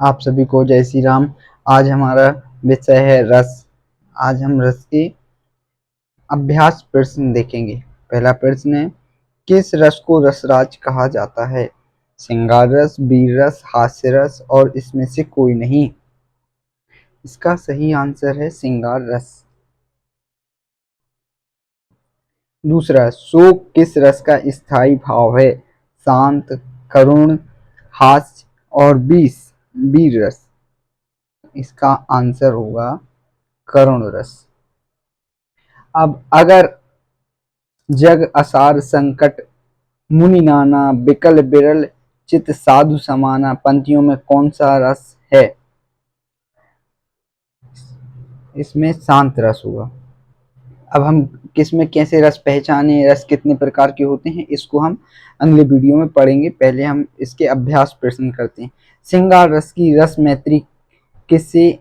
आप सभी को जय श्री राम। आज हमारा विषय है रस। आज हम रस के अभ्यास प्रश्न देखेंगे। पहला प्रश्न है, किस रस को रसराज कहा जाता है? श्रृंगार रस, वीर रस, हास्य रस और इसमें से कोई नहीं। इसका सही आंसर है श्रृंगार रस। दूसरा, शोक किस रस का स्थायी भाव है? शांत, करुण, हास्य और वीर रस। इसका आंसर होगा करुण रस। अब अगर जग असार संकट मुनि नाना बिकल बिरल चित साधु समाना पंक्तियों में कौन सा रस है? इसमें शांत रस होगा। अब हम किसमें कैसे रस पहचाने, रस कितने प्रकार के होते हैं, इसको हम अगले वीडियो में पढ़ेंगे। पहले हम इसके अभ्यास प्रश्न करते हैं। श्रृंगार रस की रस मैत्री किससे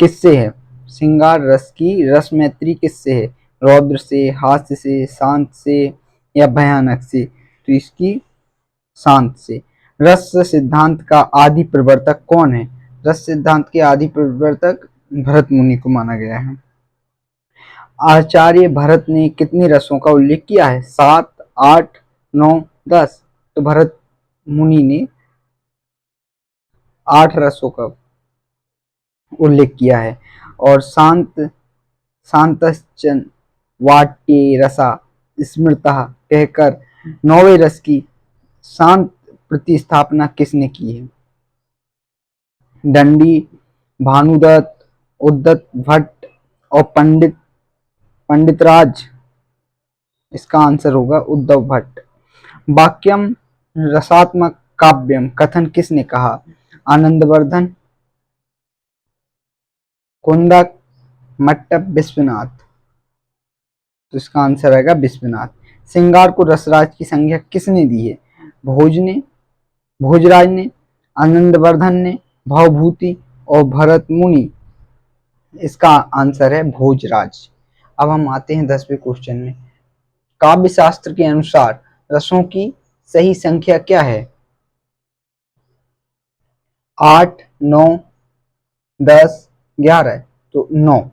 किससे है? श्रृंगार रस की रस मैत्री किससे है? रौद्र से, हास्य से, शांत से या भयानक से? तो इसकी शांत से। रस सिद्धांत का आदि प्रवर्तक कौन है? रस सिद्धांत के आदि प्रवर्तक भरत मुनि को माना गया है। आचार्य भरत ने कितने रसों का उल्लेख किया है? 7, 8, 9, 10। तो भरत मुनि ने 8 रसों का उल्लेख किया है। और शांतश्चन वाट्ये रसा स्मृतः कहकर 9वें रस की शांत प्रतिस्थापना किसने की है? दंडी, भानुदत्त, उद्धत भट्ट और पंडितराज। इसका आंसर होगा उद्धव भट्ट। वाक्यम रसात्मक काव्यम कथन किसने कहा? आनंदवर्धन, कुंदक, मट्टप, विश्वनाथ। तो इसका आंसर आएगा विश्वनाथ। श्रृंगार को रसराज की संज्ञा किसने दी है? भोजराज ने, आनंदवर्धन ने, भवभूति और भरत मुनि। इसका आंसर है भोजराज। अब हम आते हैं 10वें क्वेश्चन में। काव्य शास्त्र के अनुसार रसों की सही संख्या क्या है? 8, 9, 10, 11। तो 9।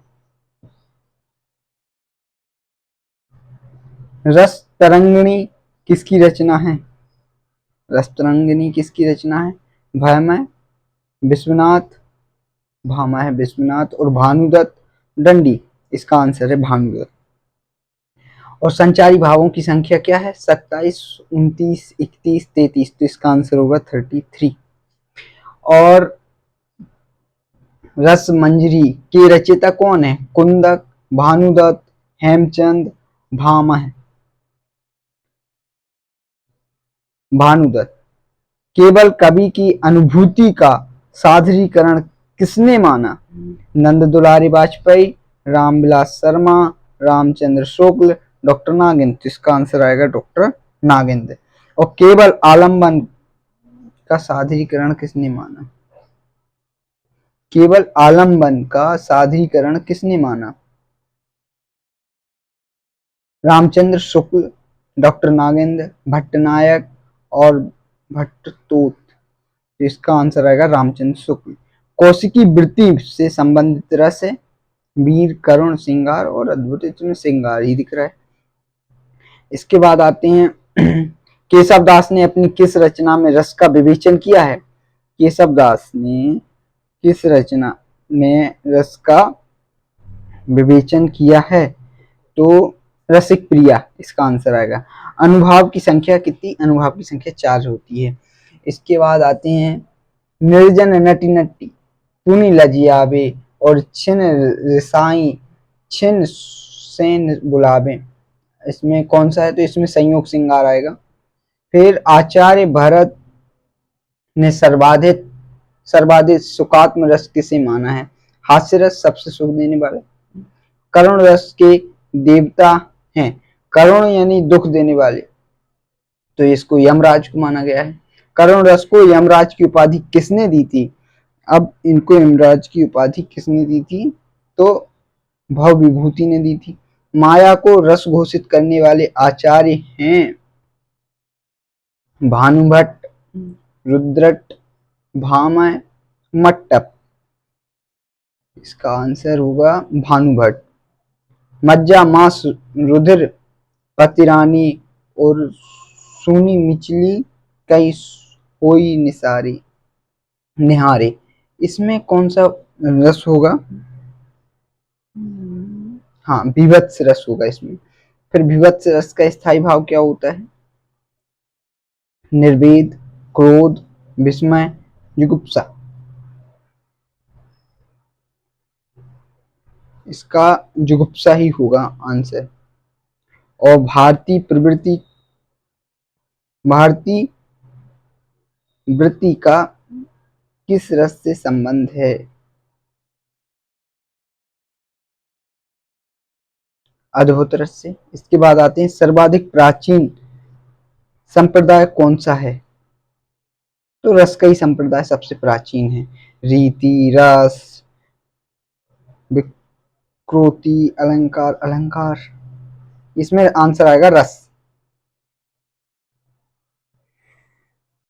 रस तरंगिणी किसकी रचना है? रस तरंगिणी किसकी रचना है? भयमय, विश्वनाथ, भामा है विश्वनाथ और भानुदत्त, दंडी। इसका आंसर है भानुदत्त। और संचारी भावों की संख्या क्या है? 27, 29, 31, 33। तो इसका आंसर होगा 33। और रस मंजरी के रचयिता कौन है? कुंदक, भानुदत्त, हेमचंद, भामा है भानुदत्त। केवल कवि की अनुभूति का सादरीकरण किसने माना? नंद दुलारी वाजपेयी, रामविलास शर्मा, रामचंद्र शुक्ल, डॉक्टर नागेंद्र। इसका आंसर आएगा डॉक्टर नागेंद्र। और केवल आलम्बन का सादरीकरण किसने माना? केवल आलम्बन का सादरीकरण किसने माना? रामचंद्र शुक्ल, डॉक्टर नागेंद्र, भट्टनायक और भट्टतोत। इसका आंसर आएगा रामचंद्र शुक्ल। कौशिकी वृत्ति से संबंधित रस है वीर, करुण, श्रृंगार और अद्भुत। इसमें श्रृंगार ही दिख रहा है। इसके बाद आते हैं केशवदास ने अपनी किस रचना में रस का विवेचन किया है? केशवदास ने किस रचना में रस का विवेचन किया है? तो रसिक प्रिया। इसका आंसर आएगा। अनुभाव की संख्या कितनी? अनुभाव की संख्या 4 होती है। इसके बाद आते हैं निर्जन नटी नटी तूनी लजियाबे और छिन रिसाई छिन सेन बुलाबे। इसमें कौन सा है? तो इसमें संयोग श्रृंगार आएगा। फिर आचार्य भरत ने सर्वाधिक सुखात्म रस किसे माना है? हास्य रस सबसे सुख देने वाला। करुण रस के देवता हैं, करुण यानी दुख देने वाले, तो इसको यमराज को माना गया है। करुण रस को यमराज की उपाधि किसने दी थी? अब इनको यमराज की उपाधि किसने दी थी? तो भव विभूति ने दी थी। माया को रस घोषित करने वाले आचार्य हैं भानुभट्ट, रुद्रट, भामय मट्टप, इसका आंसर होगा भानुभट्ट। मज्जा, मांस, रुधिर, पतिरानी और सूनी मिचली कई होई निसारी निहारे, इसमें कौन सा रस होगा? हाँ, विभत्स रस होगा इसमें। फिर विभत्स रस का स्थायी भाव क्या होता है? निर्वेद, क्रोध, विस्मय, जुगुप्सा, इसका जुगुप्सा ही होगा आंसर। और भारतीय वृत्ति का किस रस से संबंध है? अद्भुत रस से। इसके बाद आते हैं सर्वाधिक प्राचीन संप्रदाय कौन सा है? तो रस का ही संप्रदाय सबसे प्राचीन है। रीति, रस, विकृति, अलंकार, इसमें आंसर आएगा रस।